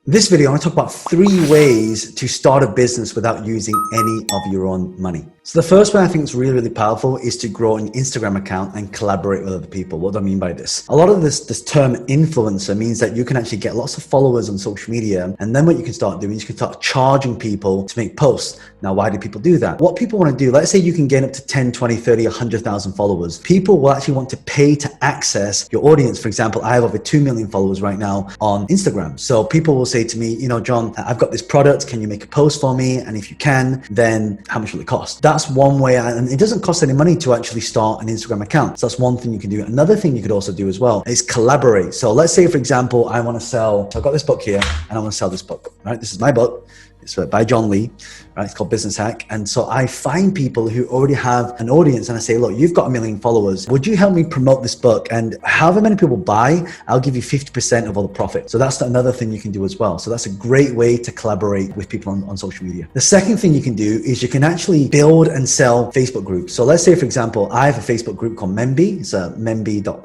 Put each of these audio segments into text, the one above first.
In this video, I want to talk about 3 ways to start a business without using any of your own money. So the first one I think is really, really powerful is to grow an Instagram account and collaborate with other people. What do I mean by this? A lot of this term influencer means that you can actually get lots of followers on social media. And then what you can start doing is you can start charging people to make posts. Now, why do people do that? What people want to do, let's say you can get up to 10, 20, 30, 100,000 followers. People will actually want to pay to access your audience. For example, I have over 2 million followers right now on Instagram. So people will say to me, you know, John, I've got this product. Can you make a post for me? And if you can, then how much will it cost? That's one way, and it doesn't cost any money to actually start an Instagram account. So that's one thing you can do. Another thing you could also do as well is collaborate. So let's say, for example, I want to sell, so I've got this book here and I want to sell this book, right? This is my book. It's by John Lee, right? It's called Business Hack. And so I find people who already have an audience and I say, look, you've got 1 million followers. Would you help me promote this book? And however many people buy, I'll give you 50% of all the profit. So that's another thing you can do as well. So that's a great way to collaborate with people on social media. The second thing you can do is you can actually build and sell Facebook groups. So let's say, for example, I have a Facebook group called Memby. It's a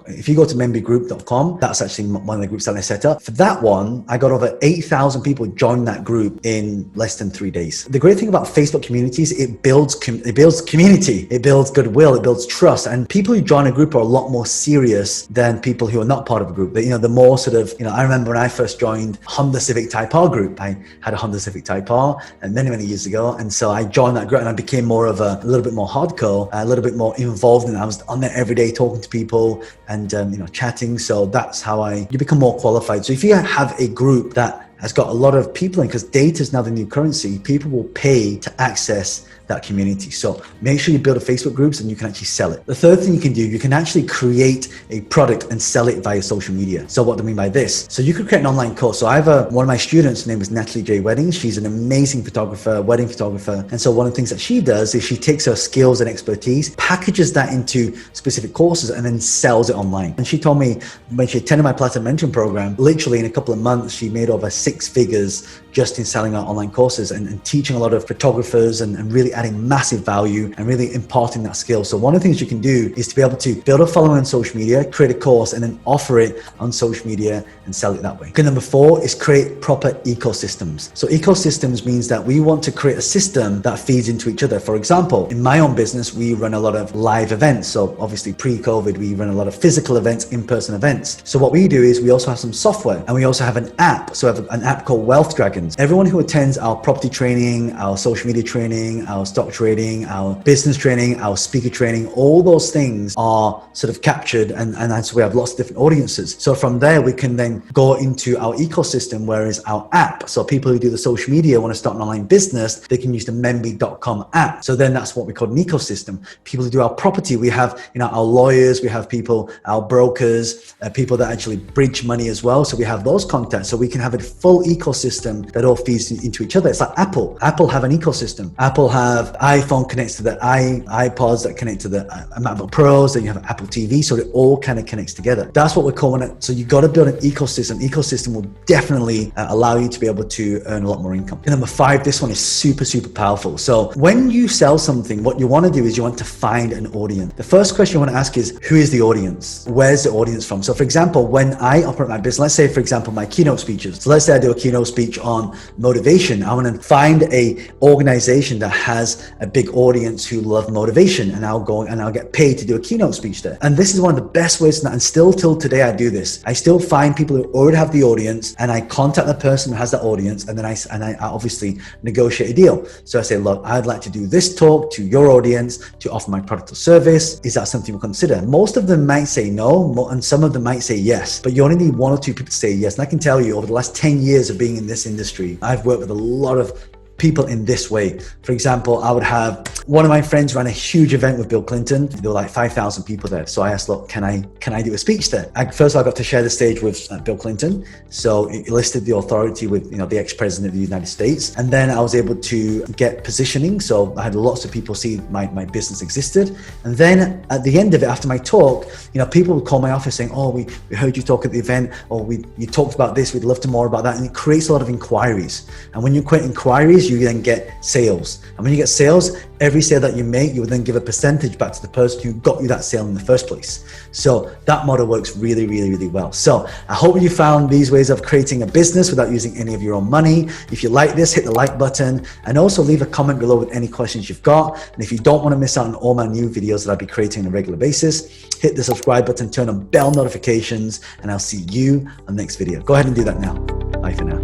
if you go to membygroup.com, that's actually one of the groups that I set up. For that one, I got over 8,000 people join that group in less than 3 days. The great thing about Facebook communities, it builds community, it builds goodwill, it builds trust. And people who join a group are a lot more serious than people who are not part of a group. The more sort of, I remember when I first joined Honda Civic Type R group, I had a Honda Civic Type R and many, many years ago. And so I joined that group and I became more of a little bit more hardcore, a little bit more involved in it. I was on there every day talking to people and, chatting. So that's how you become more qualified. So if you have a group that has got a lot of people in, because data is now the new currency, people will pay to access that community. So make sure you build a Facebook groups and you can actually sell it. The third thing you can do, you can actually create a product and sell it via social media. So what do I mean by this? So you could create an online course. So I have one of my students, her name is Natalie J. Weddings. She's an amazing photographer, wedding photographer. And so one of the things that she does is she takes her skills and expertise, packages that into specific courses and then sells it online. And she told me when she attended my Platinum Mentoring program, literally in a couple of months, she made over 6 figures just in selling our online courses and teaching a lot of photographers and really adding massive value and really imparting that skill. So one of the things you can do is to be able to build a following on social media, create a course, and then offer it on social media and sell it that way. Okay, number 4 is create proper ecosystems. So ecosystems means that we want to create a system that feeds into each other. For example, in my own business, we run a lot of live events. So obviously pre-COVID, we run a lot of physical events, in-person events. So what we do is we also have some software and we also have an app. So we have an app called Wealth Dragons. Everyone who attends our property training, our social media training, our stock trading, our business training, our speaker training, all those things are sort of captured and so we have lots of different audiences. So from there, we can then go into our ecosystem, whereas our app, so people who do the social media want to start an online business, they can use the memby.com app. So then that's what we call an ecosystem. People who do our property, we have our lawyers, we have people, our brokers, people that actually bridge money as well. So we have those contacts. So we can have a full ecosystem that all feeds into each other. It's like Apple. Apple have an ecosystem. Apple have iPhone connects to the iPods that connect to the MacBook Pros, then you have Apple TV, so it all kind of connects together. That's what we're calling it. So you got to build an ecosystem. Ecosystem will definitely allow you to be able to earn a lot more income. And number 5, this one is super, super powerful. So when you sell something, what you want to do is you want to find an audience. The first question you want to ask is, who is the audience? Where's the audience from? So for example, when I operate my business, let's say, for example, my keynote speeches. So let's say I do a keynote speech on motivation. I want to find a organization that has a big audience who love motivation, and I'll go and I'll get paid to do a keynote speech there. And this is one of the best ways, and still till today I do this. I still find people who already have the audience and I contact the person who has that audience, and then I obviously negotiate a deal. So I say, look, I'd like to do this talk to your audience to offer my product or service. Is that something we'll consider? Most of them might say no, and some of them might say yes, but you only need 1 or 2 people to say yes. And I can tell you, over the last 10 years of being in this industry, I've worked with a lot of people in this way. For example, I would have one of my friends ran a huge event with Bill Clinton. There were like 5,000 people there. So I asked, look, can I do a speech there? First of all, I got to share the stage with Bill Clinton. So it listed the authority with the ex-president of the United States. And then I was able to get positioning. So I had lots of people see my business existed. And then at the end of it, after my talk, people would call my office saying, oh, we heard you talk at the event, or you talked about this, we'd love to more about that. And it creates a lot of inquiries. And when you create inquiries, is you then get sales. And when you get sales, every sale that you make, you will then give a percentage back to the person who got you that sale in the first place. So that model works really, really, really well. So I hope you found these ways of creating a business without using any of your own money. If you like this, hit the like button and also leave a comment below with any questions you've got. And if you don't want to miss out on all my new videos that I'll be creating on a regular basis, hit the subscribe button, turn on bell notifications, and I'll see you on the next video. Go ahead and do that now. Bye for now.